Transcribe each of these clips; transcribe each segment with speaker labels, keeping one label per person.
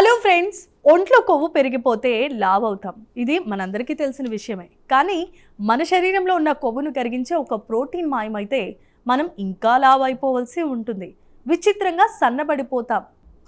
Speaker 1: Hello friends, ఒంట్లో కొవ్వు పెరిగిపోతే లావ్ అవుతాం. ఇది మనందరికీ తెలిసిన విషయమే. కానీ మన శరీరంలో ఉన్న కొవ్వును కరిగించే ఒక ప్రోటీన్ మాయమైతే మనం ఇంకా లావ్ అయిపోవలసి ఉంటుంది. విచిత్రంగా సన్నబడిపోతాం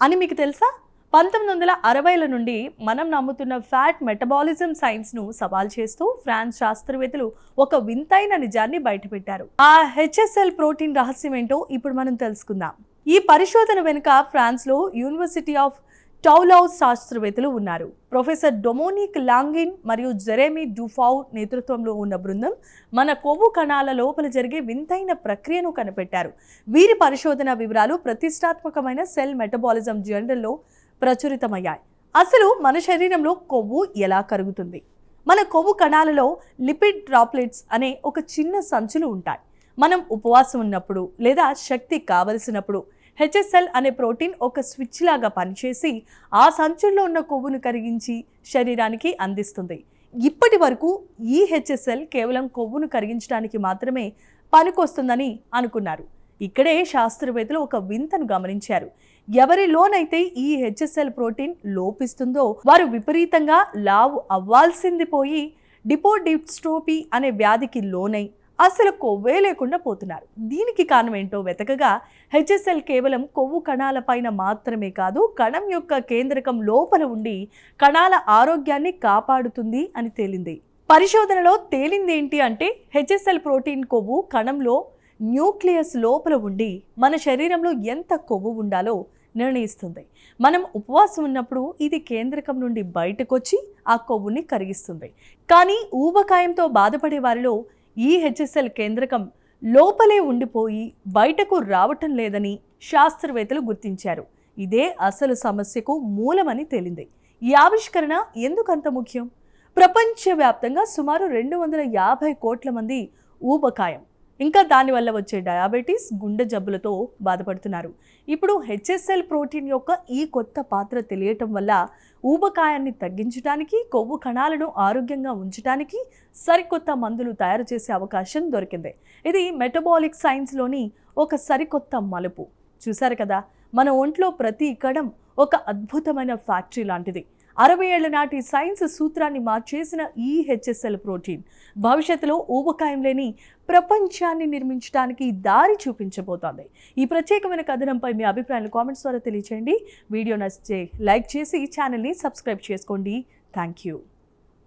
Speaker 1: అని మీకు తెలుసా? 1960ల నుండి మనం నమ్ముతున్న ఫ్యాట్ మెటబాలిజం సైన్స్ను సవాల్ చేస్తూ ఫ్రాన్స్ శాస్త్రవేత్తలు ఒక వింతైన నిజాన్ని బయటపెట్టారు. ఆ హెచ్ఎస్ఎల్ ప్రోటీన్ రహస్యం ఏంటో ఇప్పుడు మనం తెలుసుకుందాం. ఈ పరిశోధన వెనుక ఫ్రాన్స్లో యూనివర్సిటీ ఆఫ్ టౌలౌస్ శాస్త్రవేత్తలు ఉన్నారు. ప్రొఫెసర్ డొమోనిక్ లాంగిన్ మరియు జెరెమీ డుఫౌ నేతృత్వంలో ఉన్న బృందం మన కొవ్వు కణాల లోపల జరిగే వింతైన ప్రక్రియను కనిపెట్టారు. వీరి పరిశోధన వివరాలు ప్రతిష్టాత్మకమైన సెల్ మెటబాలిజం జర్నల్లో ప్రచురితమయ్యాయి. అసలు మన శరీరంలో కొవ్వు ఎలా కరుగుతుంది? మన కొవ్వు కణాలలో లిపిడ్ డ్రాప్లెట్స్ అనే ఒక చిన్న సంచులు ఉంటాయి. మనం ఉపవాసం ఉన్నప్పుడు లేదా శక్తి కావలసినప్పుడు హెచ్ఎస్ఎల్ అనే ప్రోటీన్ ఒక స్విచ్ లాగా పనిచేసి ఆ సంచుల్లో ఉన్న కొవ్వును కరిగించి శరీరానికి అందిస్తుంది. ఇప్పటి వరకు ఈ హెచ్ఎస్ఎల్ కేవలం కొవ్వును కరిగించడానికి మాత్రమే పనికొస్తుందని అనుకున్నారు. ఇక్కడే శాస్త్రవేత్తలు ఒక వింతను గమనించారు. ఎవరిలోనైతే ఈ హెచ్ఎస్ఎల్ ప్రోటీన్ లోపిస్తుందో వారు విపరీతంగా లావు అవ్వాల్సింది పోయి డిపోడిస్ట్రోఫీ అనే వ్యాధికి లోనై అసలు కొవ్వే లేకుండా పోతున్నారు. దీనికి కారణం ఏంటో వెతకగా హెచ్ఎస్ఎల్ కేవలం కొవ్వు కణాల పైన మాత్రమే కాదు, కణం యొక్క కేంద్రకం లోపల ఉండి కణాల ఆరోగ్యాన్ని కాపాడుతుంది అని తేలింది. పరిశోధనలో తేలిందేంటి అంటే హెచ్ఎస్ఎల్ ప్రోటీన్ కొవ్వు కణంలో న్యూక్లియస్ లోపల ఉండి మన శరీరంలో ఎంత కొవ్వు ఉండాలో నిర్ణయిస్తుంది. మనం ఉపవాసం ఉన్నప్పుడు ఇది కేంద్రకం నుండి బయటకు వచ్చి ఆ కొవ్వుని కరిగిస్తుంది. కానీ ఊబకాయంతో బాధపడే వారిలో ఈ హెచ్ఎస్ఎల్ కేంద్రకం లోపలే ఉండిపోయి బయటకు రావటం లేదని శాస్త్రవేత్తలు గుర్తించారు. ఇదే అసలు సమస్యకు మూలమని తేలింది. ఈ ఆవిష్కరణ ఎందుకంత ముఖ్యం? ప్రపంచవ్యాప్తంగా సుమారు 250 కోట్ల మంది ఊబకాయం ఇంకా దానివల్ల వచ్చే డయాబెటీస్, గుండె జబ్బులతో బాధపడుతున్నారు. ఇప్పుడు హెచ్ఎస్ఎల్ ప్రోటీన్ యొక్క ఈ కొత్త పాత్ర తెలియటం వల్ల ఊబకాయాన్ని తగ్గించడానికి, కొవ్వు కణాలను ఆరోగ్యంగా ఉంచడానికి సరికొత్త మందులు తయారు చేసే అవకాశం దొరికింది. ఇది మెటబాలిక్ సైన్స్లోని ఒక సరికొత్త మలుపు. చూశారు కదా, మన ఒంట్లో ప్రతి కణం ఒక అద్భుతమైన ఫ్యాక్టరీ లాంటిది. 60 ఏళ్ల నాటి సైన్స్ సూత్రాన్ని మార్చేసిన ఈ హెచ్ఎస్ఎల్ ప్రోటీన్ భవిష్యత్తులో ఊబకాయం లేని ప్రపంచాన్ని నిర్మించడానికి దారి చూపించబోతోంది. ఈ ప్రత్యేకమైన కథనంపై మీ అభిప్రాయాలు కామెంట్స్ ద్వారా తెలియచేయండి. వీడియో నచ్చితే లైక్ చేసి ఛానల్ని సబ్స్క్రైబ్ చేసుకోండి. Thank you.